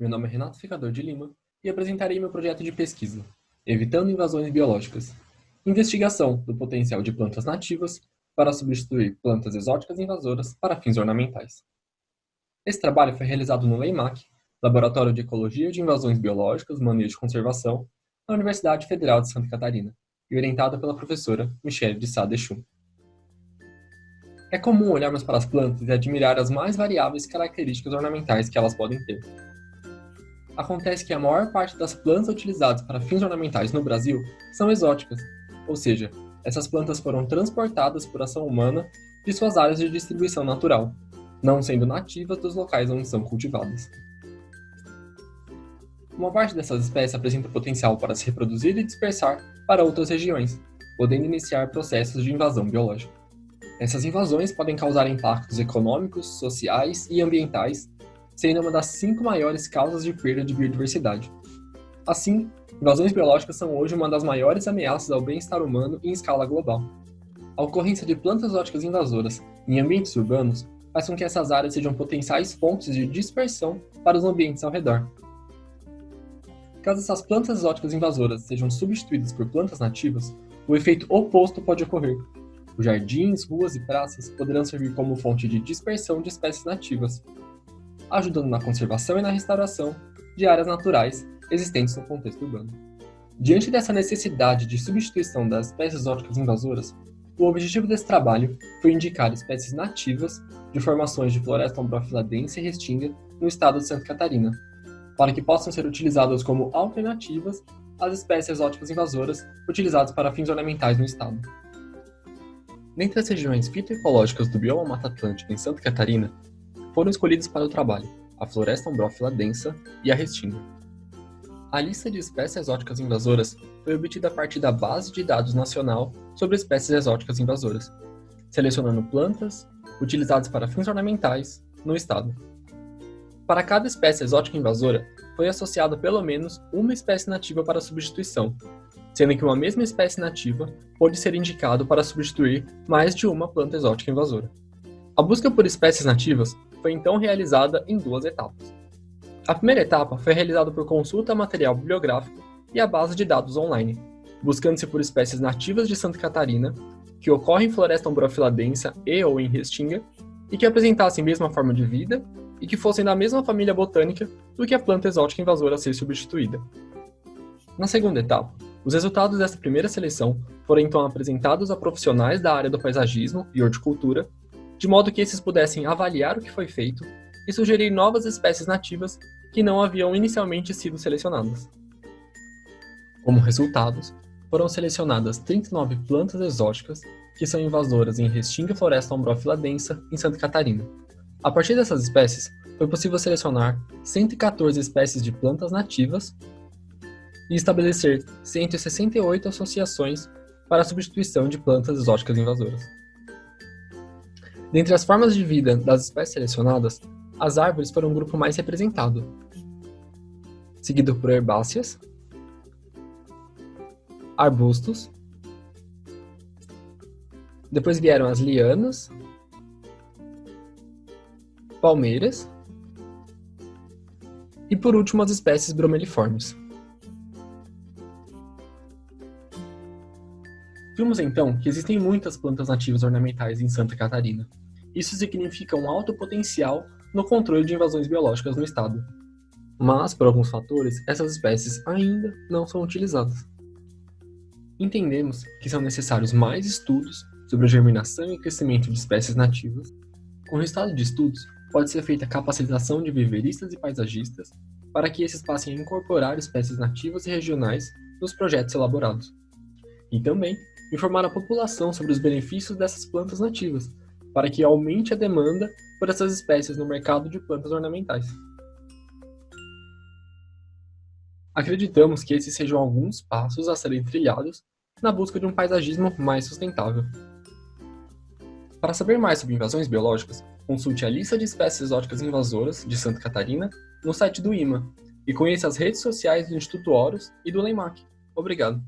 Meu nome é Renato Ficador de Lima e apresentarei meu projeto de pesquisa, Evitando Invasões Biológicas. Investigação do potencial de plantas nativas para substituir plantas exóticas invasoras para fins ornamentais. Esse trabalho foi realizado no LEIMAC, Laboratório de Ecologia de Invasões Biológicas, Manejo e Conservação, na Universidade Federal de Santa Catarina, e orientado pela professora Michele de Sá Deschamps. É comum olharmos para as plantas e admirar as mais variáveis características ornamentais que elas podem ter. Acontece que a maior parte das plantas utilizadas para fins ornamentais no Brasil são exóticas, ou seja, essas plantas foram transportadas por ação humana de suas áreas de distribuição natural, não sendo nativas dos locais onde são cultivadas. Uma parte dessas espécies apresenta potencial para se reproduzir e dispersar para outras regiões, podendo iniciar processos de invasão biológica. Essas invasões podem causar impactos econômicos, sociais e ambientais, sendo uma das 5 maiores causas de perda de biodiversidade. Assim, invasões biológicas são hoje uma das maiores ameaças ao bem-estar humano em escala global. A ocorrência de plantas exóticas invasoras em ambientes urbanos faz com que essas áreas sejam potenciais fontes de dispersão para os ambientes ao redor. Caso essas plantas exóticas invasoras sejam substituídas por plantas nativas, o efeito oposto pode ocorrer. Os jardins, ruas e praças poderão servir como fonte de dispersão de espécies nativas, ajudando na conservação e na restauração de áreas naturais existentes no contexto urbano. Diante dessa necessidade de substituição das espécies exóticas invasoras, o objetivo desse trabalho foi indicar espécies nativas de formações de floresta umbrofiladense e restinga no estado de Santa Catarina, para que possam ser utilizadas como alternativas às espécies exóticas invasoras utilizadas para fins ornamentais no estado. Dentre as regiões fitoecológicas do bioma Mata Atlântica em Santa Catarina, foram escolhidas para o trabalho a floresta umbrófila densa e a restinga. A lista de espécies exóticas invasoras foi obtida a partir da Base de Dados Nacional sobre Espécies Exóticas Invasoras, selecionando plantas utilizadas para fins ornamentais no estado. Para cada espécie exótica invasora, foi associada pelo menos uma espécie nativa para substituição, sendo que uma mesma espécie nativa pode ser indicado para substituir mais de uma planta exótica invasora. A busca por espécies nativas foi então realizada em 2 etapas. A primeira etapa foi realizada por consulta a material bibliográfico e a base de dados online, buscando-se por espécies nativas de Santa Catarina, que ocorrem em floresta umbrofiladense e ou em restinga, e que apresentassem a mesma forma de vida e que fossem da mesma família botânica do que a planta exótica invasora a ser substituída. Na segunda etapa, os resultados dessa primeira seleção foram então apresentados a profissionais da área do paisagismo e horticultura, de modo que esses pudessem avaliar o que foi feito e sugerir novas espécies nativas que não haviam inicialmente sido selecionadas. Como resultados, foram selecionadas 39 plantas exóticas que são invasoras em restinga floresta umbrófila densa em Santa Catarina. A partir dessas espécies, foi possível selecionar 114 espécies de plantas nativas e estabelecer 168 associações para a substituição de plantas exóticas invasoras. Dentre as formas de vida das espécies selecionadas, as árvores foram o grupo mais representado, seguido por herbáceas, arbustos, depois vieram as lianas, palmeiras e por último as espécies bromeliformes. Vimos então que existem muitas plantas nativas ornamentais em Santa Catarina. Isso significa um alto potencial no controle de invasões biológicas no estado. Mas, por alguns fatores, essas espécies ainda não são utilizadas. Entendemos que são necessários mais estudos sobre a germinação e crescimento de espécies nativas. Com o resultado de estudos, pode ser feita a capacitação de viveristas e paisagistas para que esses passem a incorporar espécies nativas e regionais nos projetos elaborados. E também informar a população sobre os benefícios dessas plantas nativas, para que aumente a demanda por essas espécies no mercado de plantas ornamentais. Acreditamos que esses sejam alguns passos a serem trilhados na busca de um paisagismo mais sustentável. Para saber mais sobre invasões biológicas, consulte a lista de espécies exóticas invasoras de Santa Catarina no site do IMA e conheça as redes sociais do Instituto Horus e do LEIMAC. Obrigado!